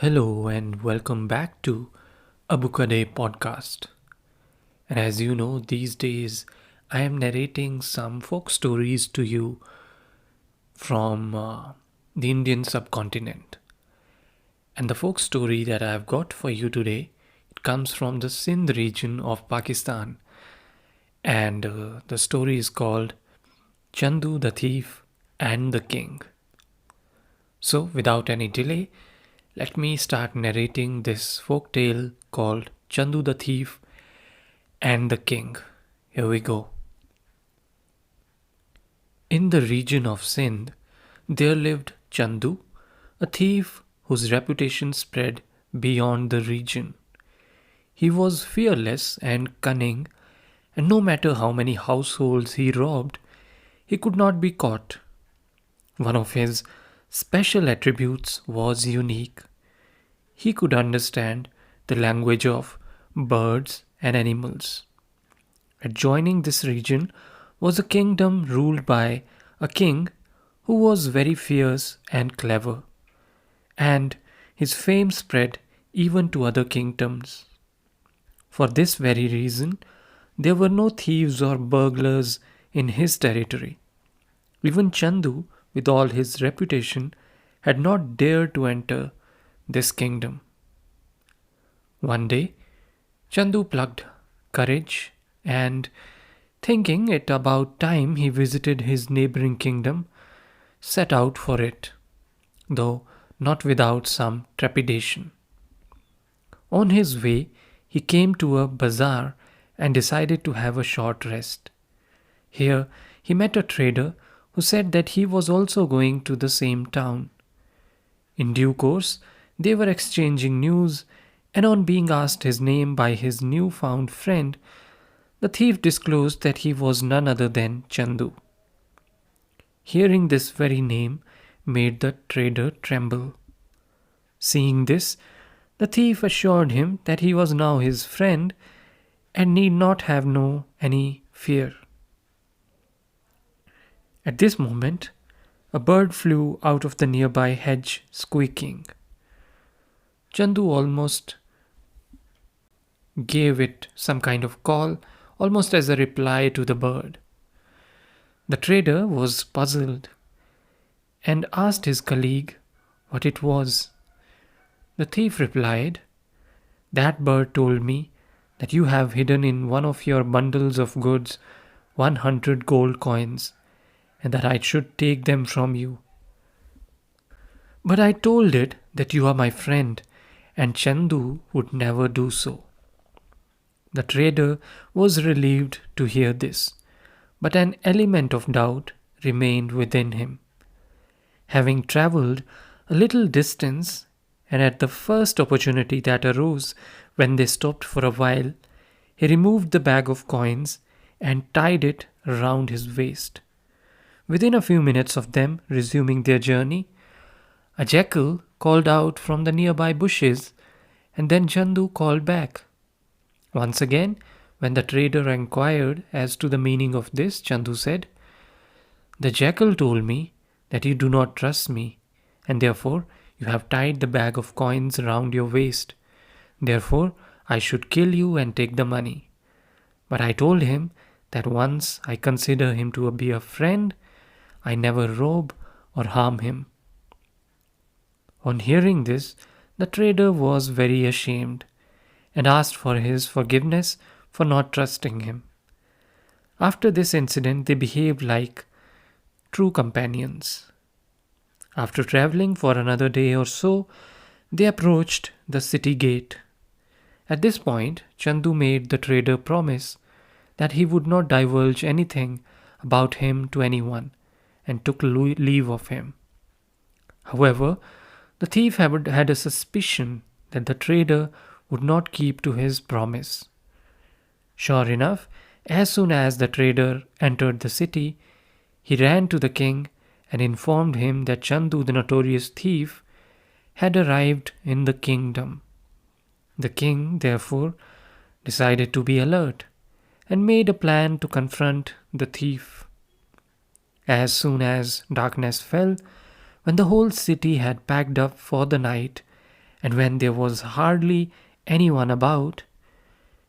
Hello and welcome back to a Book a Day podcast. And as you know, these days I am narrating some folk stories to you from the Indian subcontinent. And the folk story that I have got for you today, it comes from the Sindh region of Pakistan. And the story is called Chandu the Thief and the King. So, without any delay, let me start narrating this folk tale called Chandu the Thief and the King. Here we go. In the region of Sindh, there lived Chandu, a thief whose reputation spread beyond the region. He was fearless and cunning, and no matter how many households he robbed, he could not be caught. One of his special attributes was unique. He could understand the language of birds and animals. Adjoining this region was a kingdom ruled by a king who was very fierce and clever, and his fame spread even to other kingdoms. For this very reason, there were no thieves or burglars in his territory. Even Chandu, with all his reputation, had not dared to enter this kingdom. One day, Chandu plucked courage and, thinking it about time he visited his neighboring kingdom, set out for it, though not without some trepidation. On his way, he came to a bazaar and decided to have a short rest. Here, he met a trader who said that he was also going to the same town. In due course, they were exchanging news, and on being asked his name by his new-found friend, the thief disclosed that he was none other than Chandu. Hearing this very name made the trader tremble. Seeing this, the thief assured him that he was now his friend and need not have any fear. At this moment, a bird flew out of the nearby hedge, squeaking. Chandu almost gave it some kind of call, almost as a reply to the bird. The trader was puzzled and asked his colleague what it was. The thief replied, "That bird told me that you have hidden in one of your bundles of goods 100 gold coins, and that I should take them from you. But I told it that you are my friend, and Chandu would never do so." The trader was relieved to hear this, but an element of doubt remained within him. Having travelled a little distance, and at the first opportunity that arose when they stopped for a while, he removed the bag of coins and tied it round his waist. Within a few minutes of them resuming their journey, a jackal called out from the nearby bushes, and then Chandu called back. Once again, when the trader inquired as to the meaning of this, Chandu said, "The jackal told me that you do not trust me, and therefore you have tied the bag of coins round your waist. Therefore I should kill you and take the money. But I told him that once I consider him to be a friend, I never rob or harm him." On hearing this, the trader was very ashamed and asked for his forgiveness for not trusting him. After this incident, they behaved like true companions. After traveling for another day or so, they approached the city gate. At this point, Chandu made the trader promise that he would not divulge anything about him to anyone, and took leave of him. However, the thief had a suspicion that the trader would not keep to his promise. Sure enough, as soon as the trader entered the city, he ran to the king and informed him that Chandu, the notorious thief, had arrived in the kingdom. The king, therefore, decided to be alert and made a plan to confront the thief. As soon as darkness fell, when the whole city had packed up for the night and when there was hardly anyone about,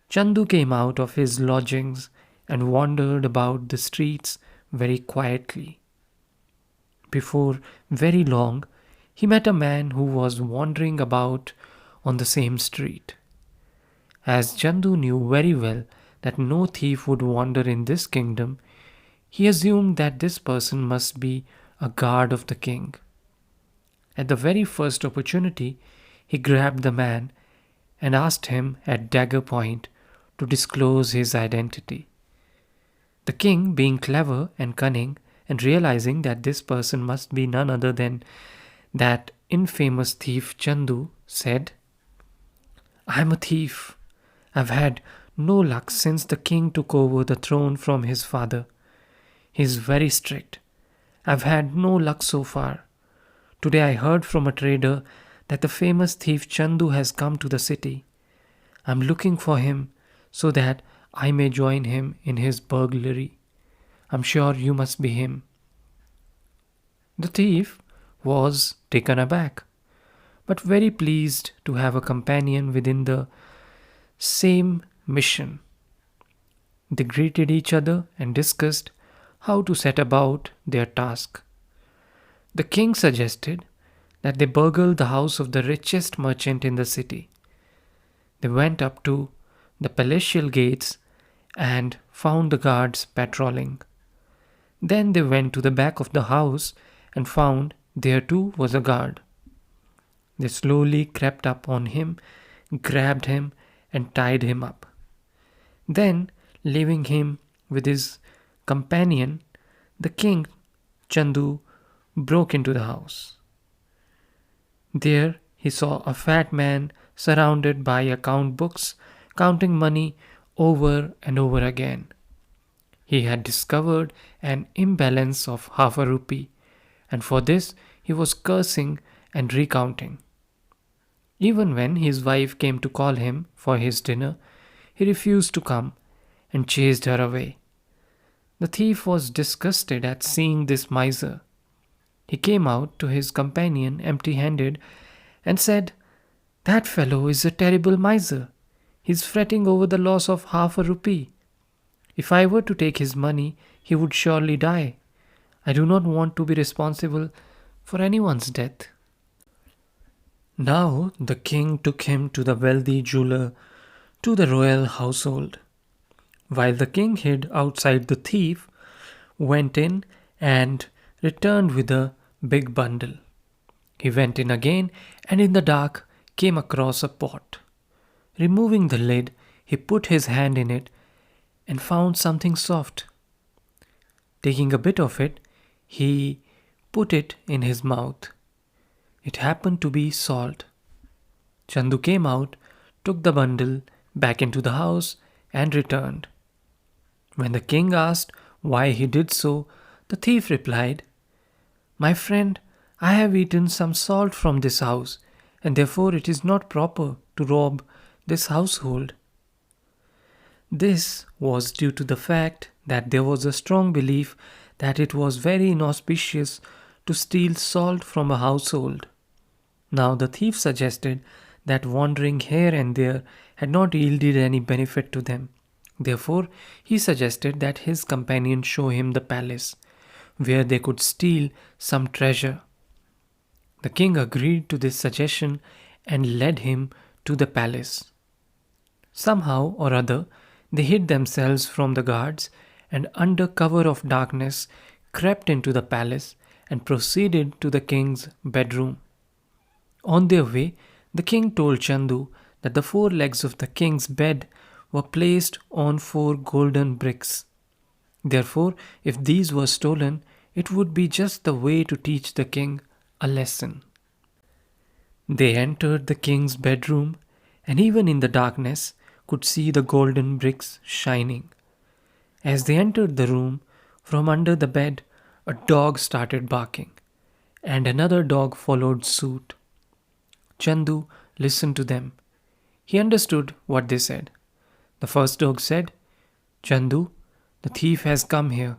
Chandu came out of his lodgings and wandered about the streets very quietly. Before very long, he met a man who was wandering about on the same street. As Chandu knew very well that no thief would wander in this kingdom, he assumed that this person must be a guard of the king. At the very first opportunity, he grabbed the man and asked him at dagger point to disclose his identity. The king, being clever and cunning, and realizing that this person must be none other than that infamous thief Chandu, said, "I am a thief. I've had no luck since the king took over the throne from his father. He is very strict. I've had no luck so far. Today I heard from a trader that the famous thief Chandu has come to the city. I'm looking for him so that I may join him in his burglary. I'm sure you must be him." The thief was taken aback, but very pleased to have a companion within the same mission. They greeted each other and discussed how to set about their task. The king suggested that they burgle the house of the richest merchant in the city. They went up to the palatial gates and found the guards patrolling. Then they went to the back of the house and found there too was a guard. They slowly crept up on him, grabbed him, and tied him up. Then, leaving him with his companion, the king, Chandu, broke into the house. There he saw a fat man surrounded by account books, counting money over and over again. He had discovered an imbalance of half a rupee, and for this he was cursing and recounting. Even when his wife came to call him for his dinner, he refused to come and chased her away. The thief was disgusted at seeing this miser. He came out to his companion empty-handed and said, "That fellow is a terrible miser. He's fretting over the loss of half a rupee. If I were to take his money, he would surely die. I do not want to be responsible for anyone's death." Now the king took him to the wealthy jeweler, to the royal household. While the king hid outside, the thief went in and returned with a big bundle. He went in again and in the dark came across a pot. Removing the lid, he put his hand in it and found something soft. Taking a bit of it, he put it in his mouth. It happened to be salt. Chandu came out, took the bundle back into the house, and returned. When the king asked why he did so, the thief replied, "My friend, I have eaten some salt from this house, and therefore it is not proper to rob this household." This was due to the fact that there was a strong belief that it was very inauspicious to steal salt from a household. Now the thief suggested that wandering here and there had not yielded any benefit to them. Therefore, he suggested that his companion show him the palace, where they could steal some treasure. The king agreed to this suggestion and led him to the palace. Somehow or other, they hid themselves from the guards and under cover of darkness crept into the palace and proceeded to the king's bedroom. On their way, the king told Chandu that the four legs of the king's bed were placed on four golden bricks. Therefore, if these were stolen, it would be just the way to teach the king a lesson. They entered the king's bedroom and even in the darkness could see the golden bricks shining. As they entered the room, from under the bed, a dog started barking, and another dog followed suit. Chandu listened to them. He understood what they said. The first dog said, "Chandu, the thief has come here.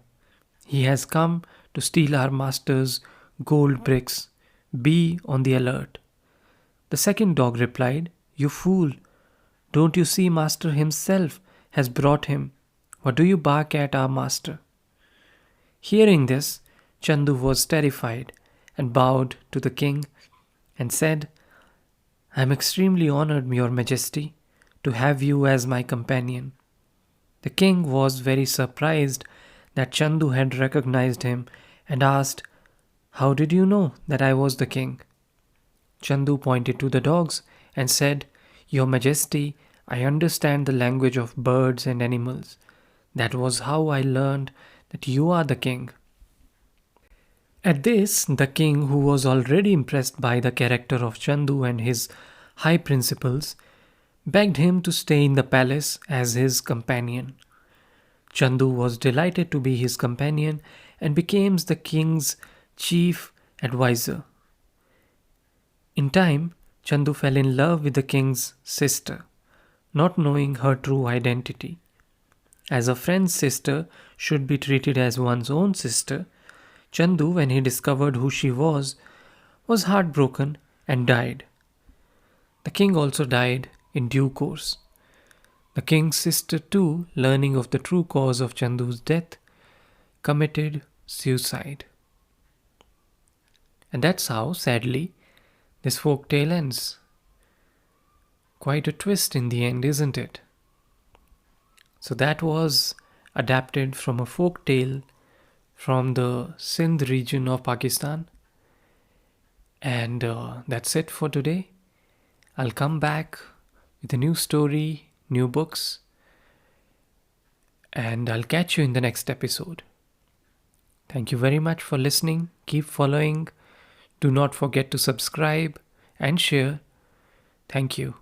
He has come to steal our master's gold bricks. Be on the alert." The second dog replied, "You fool! Don't you see master himself has brought him? What do you bark at our master?" Hearing this, Chandu was terrified and bowed to the king and said, "I am extremely honored, your majesty, to have you as my companion." The king was very surprised that Chandu had recognized him and asked, "How did you know that I was the king?" Chandu pointed to the dogs and said, "Your majesty, I understand the language of birds and animals. That was how I learned that you are the king." At this, the king, who was already impressed by the character of Chandu and his high principles, begged him to stay in the palace as his companion. Chandu was delighted to be his companion and became the king's chief advisor. In time, Chandu fell in love with the king's sister, not knowing her true identity. As a friend's sister should be treated as one's own sister, Chandu, when he discovered who she was heartbroken and died. The king also died in due course. The king's sister too, learning of the true cause of Chandu's death, committed suicide. And that's how, sadly, this folk tale ends. Quite a twist in the end, isn't it? So that was adapted from a folk tale from the Sindh region of Pakistan. And that's it for today. I'll come back with a new story, new books, and I'll catch you in the next episode. Thank you very much for listening. Keep following. Do not forget to subscribe and share. Thank you.